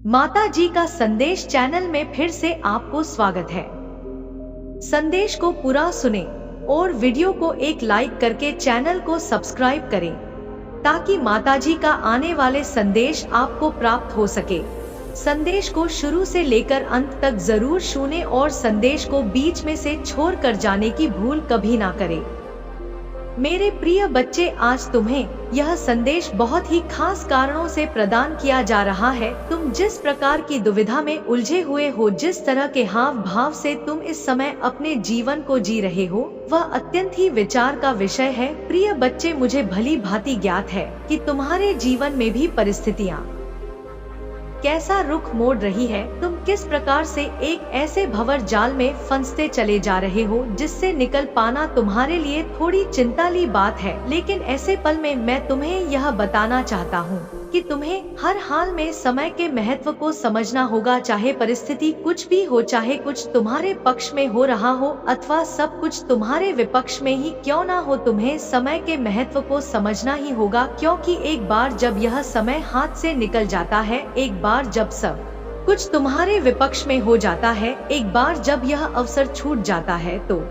माता जी का संदेश चैनल में फिर से आपको स्वागत है। संदेश को पूरा सुने और वीडियो को एक लाइक करके चैनल को सब्सक्राइब करें ताकि माता जी का आने वाले संदेश आपको प्राप्त हो सके। संदेश को शुरू से लेकर अंत तक जरूर सुने और संदेश को बीच में से छोड़ कर जाने की भूल कभी ना करें। मेरे प्रिय बच्चे, आज तुम्हें यह संदेश बहुत ही खास कारणों से प्रदान किया जा रहा है। तुम जिस प्रकार की दुविधा में उलझे हुए हो, जिस तरह के हाव भाव से तुम इस समय अपने जीवन को जी रहे हो, वह अत्यंत ही विचार का विषय है। प्रिय बच्चे, मुझे भली भांति ज्ञात है कि तुम्हारे जीवन में भी परिस्थितियाँ कैसा रुख मोड़ रही है। तुम किस प्रकार से एक ऐसे भंवर जाल में फंसते चले जा रहे हो जिससे निकल पाना तुम्हारे लिए थोड़ी चिंताली बात है। लेकिन ऐसे पल में मैं तुम्हें यह बताना चाहता हूँ कि तुम्हें हर हाल में समय के महत्व को समझना होगा। चाहे परिस्थिति कुछ भी हो, चाहे कुछ तुम्हारे पक्ष में हो रहा हो अथवा सब कुछ तुम्हारे विपक्ष में ही क्यों ना हो, तुम्हें समय के महत्व को समझना ही होगा। क्योंकि एक बार जब यह समय हाथ से निकल जाता है, एक बार जब सब कुछ तुम्हारे विपक्ष में हो जाता है, एक बार जब यह अवसर छूट जाता है, तो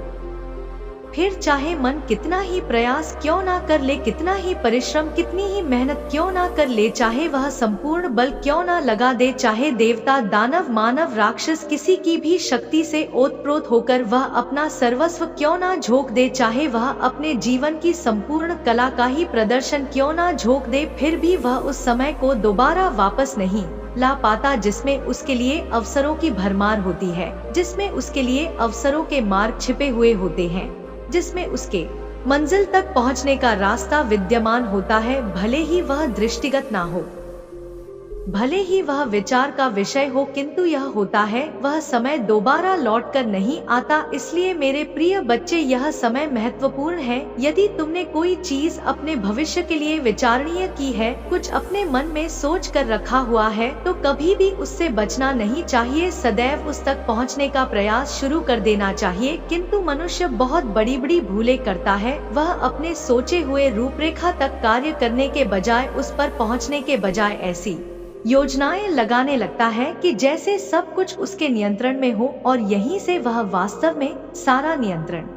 फिर चाहे मन कितना ही प्रयास क्यों ना कर ले, कितना ही परिश्रम, कितनी ही मेहनत क्यों ना कर ले, चाहे वह संपूर्ण बल क्यों ना लगा दे, चाहे देवता, दानव, मानव, राक्षस किसी की भी शक्ति से ओतप्रोत होकर वह अपना सर्वस्व क्यों ना झोंक दे, चाहे वह अपने जीवन की संपूर्ण कला का ही प्रदर्शन क्यों ना झोंक दे, फिर भी वह उस समय को दोबारा वापस नहीं ला पाता जिसमें उसके लिए अवसरों की भरमार होती है, जिसमें उसके लिए अवसरों के मार्ग छिपे हुए होते हैं, जिसमें उसके मंजिल तक पहुंचने का रास्ता विद्यमान होता है। भले ही वह दृष्टिगत ना हो, भले ही वह विचार का विषय हो, किंतु यह होता है, वह समय दोबारा लौट कर नहीं आता। इसलिए मेरे प्रिय बच्चे, यह समय महत्वपूर्ण है। यदि तुमने कोई चीज अपने भविष्य के लिए विचारणीय की है, कुछ अपने मन में सोच कर रखा हुआ है, तो कभी भी उससे बचना नहीं चाहिए, सदैव उस तक पहुंचने का प्रयास शुरू कर देना चाहिए। किंतु मनुष्य बहुत बड़ी बड़ी भूलें करता है। वह अपने सोचे हुए रूपरेखा तक कार्य करने के बजाय, उस पर पहुंचने के बजाय ऐसी योजनाएं लगाने लगता है कि जैसे सब कुछ उसके नियंत्रण में हो, और यहीं से वह वास्तव में सारा नियंत्रण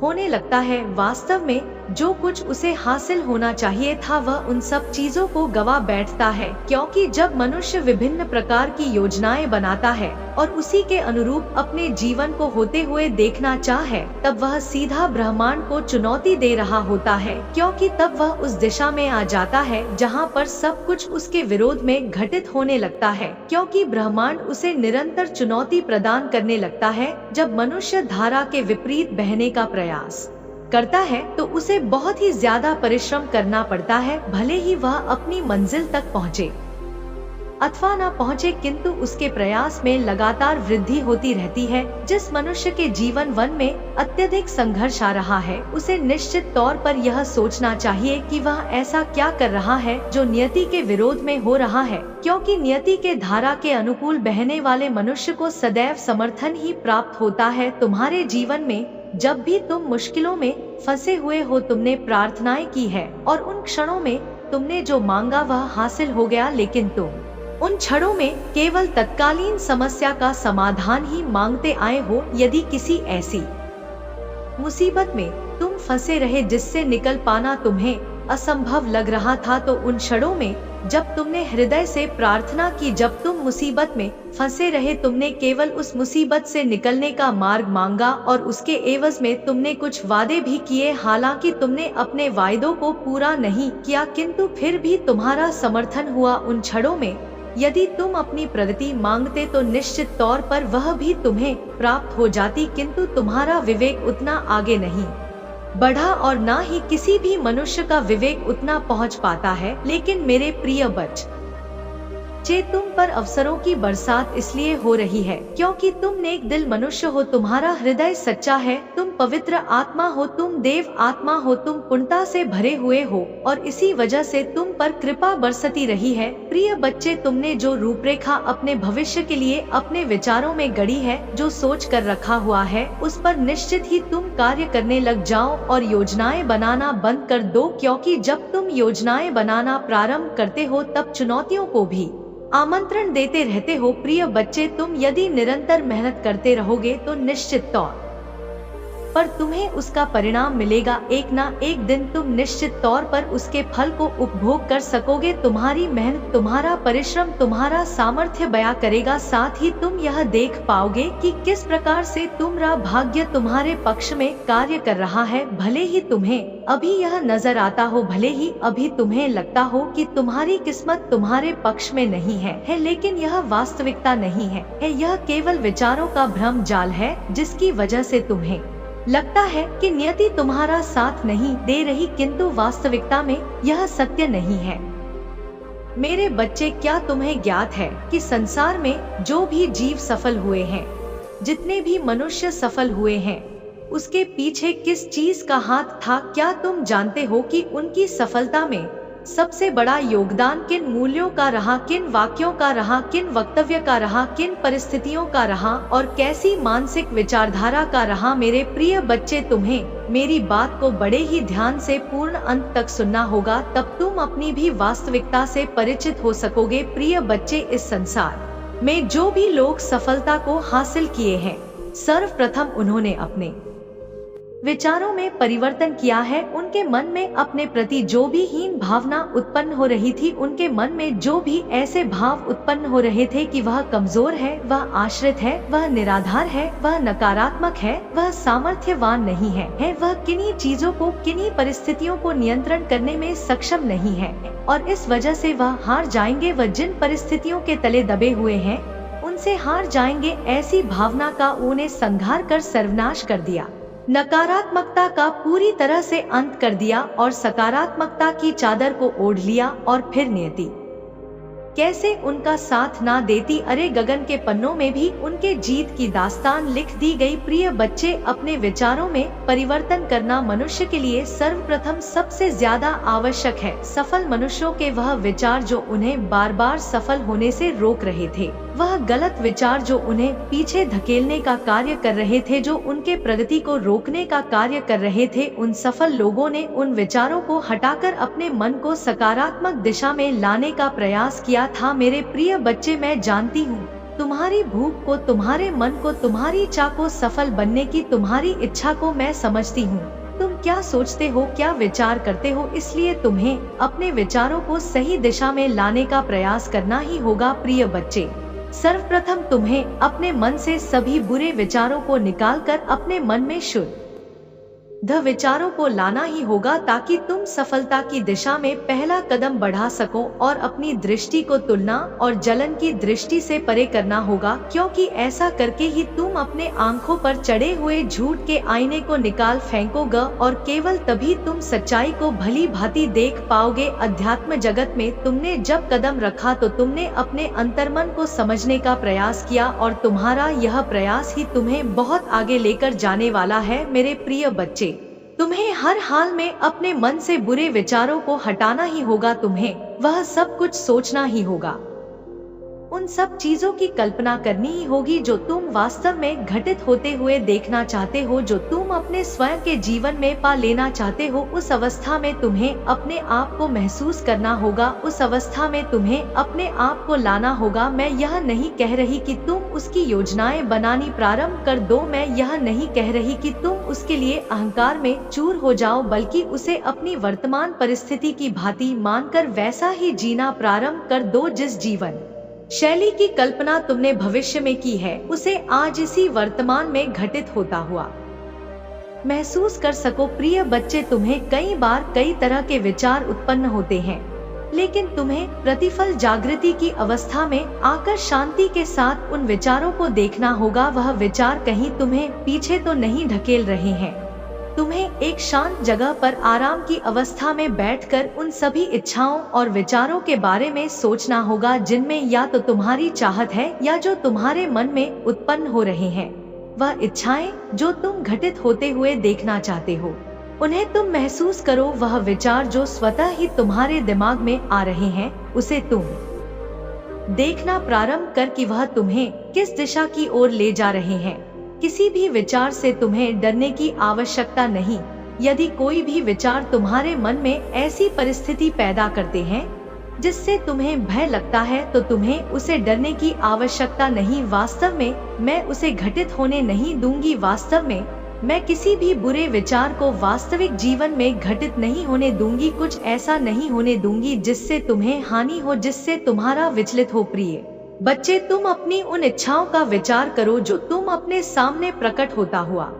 होने लगता है। वास्तव में जो कुछ उसे हासिल होना चाहिए था, वह उन सब चीजों को गवा बैठता है। क्योंकि जब मनुष्य विभिन्न प्रकार की योजनाएं बनाता है और उसी के अनुरूप अपने जीवन को होते हुए देखना चाहे, तब वह सीधा ब्रह्मांड को चुनौती दे रहा होता है। क्योंकि तब वह उस दिशा में आ जाता है जहां पर सब कुछ उसके विरोध में घटित होने लगता है। क्योंकि ब्रह्मांड उसे निरंतर चुनौती प्रदान करने लगता है। जब मनुष्य धारा के विपरीत बहने का प्रयास करता है, तो उसे बहुत ही ज्यादा परिश्रम करना पड़ता है, भले ही वह अपनी मंजिल तक पहुँचे अथवा न पहुँचे, किंतु उसके प्रयास में लगातार वृद्धि होती रहती है। जिस मनुष्य के जीवन वन में अत्यधिक संघर्ष आ रहा है, उसे निश्चित तौर पर यह सोचना चाहिए कि वह ऐसा क्या कर रहा है जो नियति के विरोध में हो रहा है। क्योंकि नियति के धारा के अनुकूल बहने वाले मनुष्य को सदैव समर्थन ही प्राप्त होता है। तुम्हारे जीवन में जब भी तुम मुश्किलों में फंसे हुए हो, तुमने प्रार्थनाएं की है और उन क्षणों में तुमने जो मांगा वह हासिल हो गया, लेकिन तुम उन क्षणों में केवल तत्कालीन समस्या का समाधान ही मांगते आए हो। यदि किसी ऐसी मुसीबत में तुम फंसे रहे जिससे निकल पाना तुम्हें असंभव लग रहा था, तो उन क्षणों में जब तुमने हृदय से प्रार्थना की, जब तुम मुसीबत में फंसे रहे, तुमने केवल उस मुसीबत से निकलने का मार्ग मांगा और उसके एवज में तुमने कुछ वादे भी किए। हालांकि तुमने अपने वायदों को पूरा नहीं किया, किंतु फिर भी तुम्हारा समर्थन हुआ उन क्षणों में। यदि तुम अपनी प्रगति मांगते तो निश्चित तौर पर वह भी तुम्हें प्राप्त हो जाती, किंतु तुम्हारा विवेक उतना आगे नहीं बढ़ा और ना ही किसी भी मनुष्य का विवेक उतना पहुंच पाता है। लेकिन मेरे प्रिय बच्चे, तुम पर अवसरों की बरसात इसलिए हो रही है क्योंकि तुम नेक दिल मनुष्य हो, तुम्हारा हृदय सच्चा है, तुम पवित्र आत्मा हो, तुम देव आत्मा हो, तुम पुण्यता से भरे हुए हो, और इसी वजह से तुम पर कृपा बरसती रही है। प्रिय बच्चे, तुमने जो रूपरेखा अपने भविष्य के लिए अपने विचारों में गढ़ी है, जो सोच कर रखा हुआ है, उस पर निश्चित ही तुम कार्य करने लग जाओ और योजनाएं बनाना बंद कर दो। क्योंकि जब तुम योजनाएं बनाना प्रारंभ करते हो, तब चुनौतियों को भी आमंत्रण देते रहते हो। प्रिय बच्चे, तुम यदि निरंतर मेहनत करते रहोगे तो निश्चित तौर पर तुम्हें उसका परिणाम मिलेगा। एक ना एक दिन तुम निश्चित तौर पर उसके फल को उपभोग कर सकोगे। तुम्हारी मेहनत, तुम्हारा परिश्रम, तुम्हारा सामर्थ्य बयां करेगा। साथ ही तुम यह देख पाओगे कि किस प्रकार से तुम्हारा भाग्य तुम्हारे पक्ष में कार्य कर रहा है। भले ही तुम्हें अभी यह नजर आता हो, भले ही अभी तुम्हें लगता हो कि तुम्हारी किस्मत तुम्हारे पक्ष में नहीं है, लेकिन यह वास्तविकता नहीं है। यह केवल विचारों का भ्रम जाल है, जिसकी वजह से तुम्हें लगता है कि नियति तुम्हारा साथ नहीं दे रही, किंतु वास्तविकता में यह सत्य नहीं है। मेरे बच्चे, क्या तुम्हें ज्ञात है कि संसार में जो भी जीव सफल हुए हैं, जितने भी मनुष्य सफल हुए हैं, उसके पीछे किस चीज का हाथ था? क्या तुम जानते हो कि उनकी सफलता में सबसे बड़ा योगदान किन मूल्यों का रहा, किन वाक्यों का रहा, किन वक्तव्य का रहा, किन परिस्थितियों का रहा और कैसी मानसिक विचारधारा का रहा? मेरे प्रिय बच्चे, तुम्हें मेरी बात को बड़े ही ध्यान से पूर्ण अंत तक सुनना होगा, तब तुम अपनी भी वास्तविकता से परिचित हो सकोगे। प्रिय बच्चे, इस संसार में जो भी लोग सफलता को हासिल किए हैं, सर्वप्रथम उन्होंने अपने विचारों में परिवर्तन किया है। उनके मन में अपने प्रति जो भी हीन भावना उत्पन्न हो रही थी, उनके मन में जो भी ऐसे भाव उत्पन्न हो रहे थे कि वह कमजोर है, वह आश्रित है, वह निराधार है, वह नकारात्मक है, वह सामर्थ्यवान नहीं है, वह किन्हीं चीजों को, किन्हीं परिस्थितियों को नियंत्रण करने में सक्षम नहीं है और इस वजह से वह हार जाएंगे। वह जिन परिस्थितियों के तले दबे हुए हैं, उनसे हार जाएंगे। ऐसी भावना का उन्हें संघार कर सर्वनाश कर दिया, नकारात्मकता का पूरी तरह से अंत कर दिया और सकारात्मकता की चादर को ओढ़ लिया। और फिर नियति कैसे उनका साथ ना देती। अरे गगन के पन्नों में भी उनके जीत की दास्तान लिख दी गई। प्रिय बच्चे, अपने विचारों में परिवर्तन करना मनुष्य के लिए सर्वप्रथम सबसे ज्यादा आवश्यक है। सफल मनुष्यों के वह विचार जो उन्हें बार बार सफल होने से रोक रहे थे, वह गलत विचार जो उन्हें पीछे धकेलने का कार्य कर रहे थे, जो उनके प्रगति को रोकने का कार्य कर रहे थे, उन सफल लोगों ने उन विचारों को हटाकर अपने मन को सकारात्मक दिशा में लाने का प्रयास किया था। मेरे प्रिय बच्चे, मैं जानती हूँ तुम्हारी भूख को, तुम्हारे मन को, तुम्हारी चाह को, सफल बनने की तुम्हारी इच्छा को मैं समझती हूँ। तुम क्या सोचते हो, क्या विचार करते हो, इसलिए तुम्हें अपने विचारों को सही दिशा में लाने का प्रयास करना ही होगा। प्रिय बच्चे, सर्वप्रथम तुम्हें अपने मन से सभी बुरे विचारों को निकालकर अपने मन में शुद्ध विचारों को लाना ही होगा, ताकि तुम सफलता की दिशा में पहला कदम बढ़ा सको। और अपनी दृष्टि को तुलना और जलन की दृष्टि से परे करना होगा, क्योंकि ऐसा करके ही तुम अपने आंखों पर चढ़े हुए झूठ के आईने को निकाल फेंकोगे और केवल तभी तुम सच्चाई को भली भांति देख पाओगे। अध्यात्म जगत में तुमने जब कदम रखा तो तुमने अपने अंतर्मन को समझने का प्रयास किया और तुम्हारा यह प्रयास ही तुम्हें बहुत आगे लेकर जाने वाला है। मेरे प्रिय बच्चे, तुम्हें हर हाल में अपने मन से बुरे विचारों को हटाना ही होगा। तुम्हें वह सब कुछ सोचना ही होगा, उन सब चीजों की कल्पना करनी ही होगी जो तुम वास्तव में घटित होते हुए देखना चाहते हो, जो तुम अपने स्वयं के जीवन में पा लेना चाहते हो। उस अवस्था में तुम्हें अपने आप को महसूस करना होगा, उस अवस्था में तुम्हें अपने आप को लाना होगा। मैं यह नहीं कह रही कि तुम उसकी योजनाएं बनानी प्रारंभ कर दो, मैं यह नहीं कह रही कि तुम उसके लिए अहंकार में चूर हो जाओ, बल्कि उसे अपनी वर्तमान परिस्थिति की भांति मानकर वैसा ही जीना प्रारंभ कर दो। जिस जीवन शैली की कल्पना तुमने भविष्य में की है, उसे आज इसी वर्तमान में घटित होता हुआ महसूस कर सको। प्रिय बच्चे, तुम्हें कई बार कई तरह के विचार उत्पन्न होते हैं, लेकिन तुम्हें प्रतिफल जागृति की अवस्था में आकर शांति के साथ उन विचारों को देखना होगा। वह विचार कहीं तुम्हें पीछे तो नहीं ढकेल रहे हैं। तुम्हें एक शांत जगह पर आराम की अवस्था में बैठकर उन सभी इच्छाओं और विचारों के बारे में सोचना होगा, जिनमें या तो तुम्हारी चाहत है या जो तुम्हारे मन में उत्पन्न हो रहे हैं। वह इच्छाएं जो तुम घटित होते हुए देखना चाहते हो, उन्हें तुम महसूस करो। वह विचार जो स्वतः ही तुम्हारे दिमाग में आ रहे हैं, उसे तुम देखना प्रारंभ कर कि वह तुम्हें किस दिशा की ओर ले जा रहे हैं। किसी भी विचार से तुम्हें डरने की आवश्यकता नहीं। यदि कोई भी विचार तुम्हारे मन में ऐसी परिस्थिति पैदा करते हैं जिससे तुम्हें भय लगता है तो तुम्हें उसे डरने की आवश्यकता नहीं। वास्तव में मैं उसे घटित होने नहीं दूंगी। वास्तव में मैं किसी भी बुरे विचार को वास्तविक जीवन में घटित नहीं होने दूंगी। कुछ ऐसा नहीं होने दूंगी जिससे तुम्हें हानि हो, जिससे तुम्हारा विचलित हो। प्रिय बच्चे, तुम अपनी उन इच्छाओं का विचार करो जो तुम अपने सामने प्रकट होता हुआ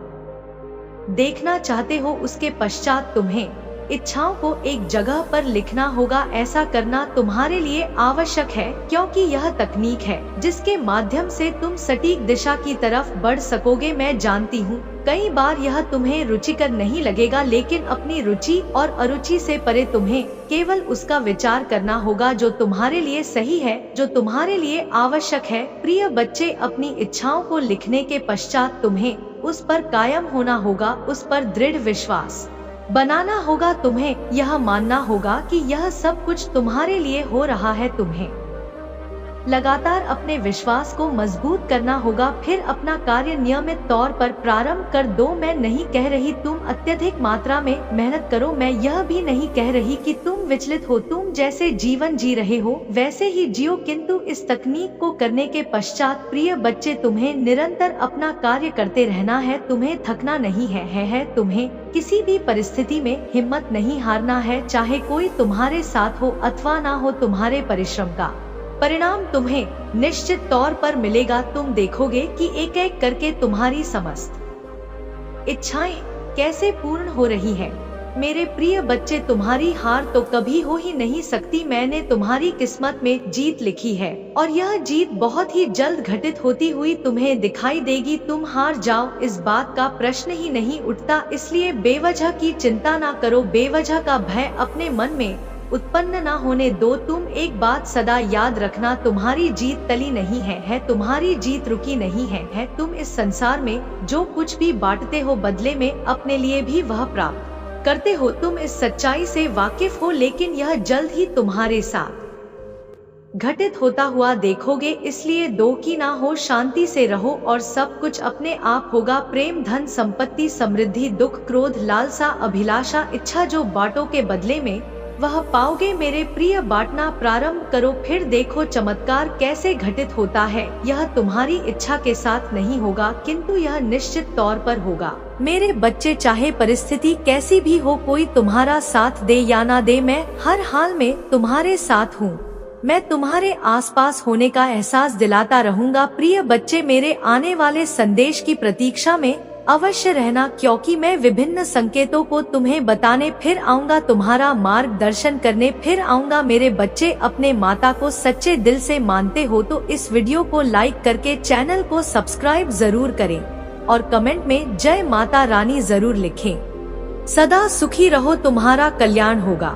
देखना चाहते हो। उसके पश्चात तुम्हें इच्छाओं को एक जगह पर लिखना होगा। ऐसा करना तुम्हारे लिए आवश्यक है, क्योंकि यह तकनीक है जिसके माध्यम से तुम सटीक दिशा की तरफ बढ़ सकोगे। मैं जानती हूँ कई बार यह तुम्हें रुचिकर नहीं लगेगा, लेकिन अपनी रुचि और अरुचि से परे तुम्हें केवल उसका विचार करना होगा जो तुम्हारे लिए सही है, जो तुम्हारे लिए आवश्यक है। प्रिय बच्चे, अपनी इच्छाओं को लिखने के पश्चात तुम्हें उस पर कायम होना होगा, उस पर दृढ़ विश्वास बनाना होगा। तुम्हें यह मानना होगा कि यह सब कुछ तुम्हारे लिए हो रहा है। तुम्हें लगातार अपने विश्वास को मजबूत करना होगा। फिर अपना कार्य नियमित तौर पर प्रारंभ कर दो। मैं नहीं कह रही तुम अत्यधिक मात्रा में मेहनत करो। मैं यह भी नहीं कह रही कि तुम विचलित हो। तुम जैसे जीवन जी रहे हो वैसे ही जियो, किंतु इस तकनीक को करने के पश्चात प्रिय बच्चे तुम्हें निरंतर अपना कार्य करते रहना है। तुम्हें थकना नहीं है। तुम्हें किसी भी परिस्थिति में हिम्मत नहीं हारना है, चाहे कोई तुम्हारे साथ हो अथवा ना हो। तुम्हारे परिश्रम का परिणाम तुम्हें निश्चित तौर पर मिलेगा। तुम देखोगे कि एक एक करके तुम्हारी समस्त इच्छाएं कैसे पूर्ण हो रही है। मेरे प्रिय बच्चे, तुम्हारी हार तो कभी हो ही नहीं सकती। मैंने तुम्हारी किस्मत में जीत लिखी है और यह जीत बहुत ही जल्द घटित होती हुई तुम्हें दिखाई देगी। तुम हार जाओ, इस बात का प्रश्न ही नहीं उठता। इसलिए बेवजह की चिंता ना करो, बेवजह का भय अपने मन में उत्पन्न ना होने दो। तुम एक बात सदा याद रखना, तुम्हारी जीत टली नहीं है, तुम्हारी जीत रुकी नहीं है। तुम इस संसार में जो कुछ भी बांटते हो बदले में अपने लिए भी वह प्राप्त करते हो। तुम इस सच्चाई से वाकिफ हो, लेकिन यह जल्द ही तुम्हारे साथ घटित होता हुआ देखोगे। इसलिए दो की ना हो, शांति से रहो और सब कुछ अपने आप होगा। प्रेम, धन, संपत्ति, समृद्धि, दुख, क्रोध, लालसा, अभिलाषा, इच्छा जो बांटो के बदले में वह पाओगे। मेरे प्रिय, बांटना प्रारंभ करो, फिर देखो चमत्कार कैसे घटित होता है। यह तुम्हारी इच्छा के साथ नहीं होगा, किंतु यह निश्चित तौर पर होगा। मेरे बच्चे, चाहे परिस्थिति कैसी भी हो, कोई तुम्हारा साथ दे या ना दे, मैं हर हाल में तुम्हारे साथ हूँ। मैं तुम्हारे आसपास होने का एहसास दिलाता रहूंगा। प्रिय बच्चे, मेरे आने वाले संदेश की प्रतीक्षा में अवश्य रहना, क्योंकि मैं विभिन्न संकेतों को तुम्हें बताने फिर आऊंगा, तुम्हारा मार्गदर्शन करने फिर आऊंगा। मेरे बच्चे, अपने माता को सच्चे दिल से मानते हो तो इस वीडियो को लाइक करके चैनल को सब्सक्राइब जरूर करें और कमेंट में जय माता रानी जरूर लिखें। सदा सुखी रहो, तुम्हारा कल्याण होगा।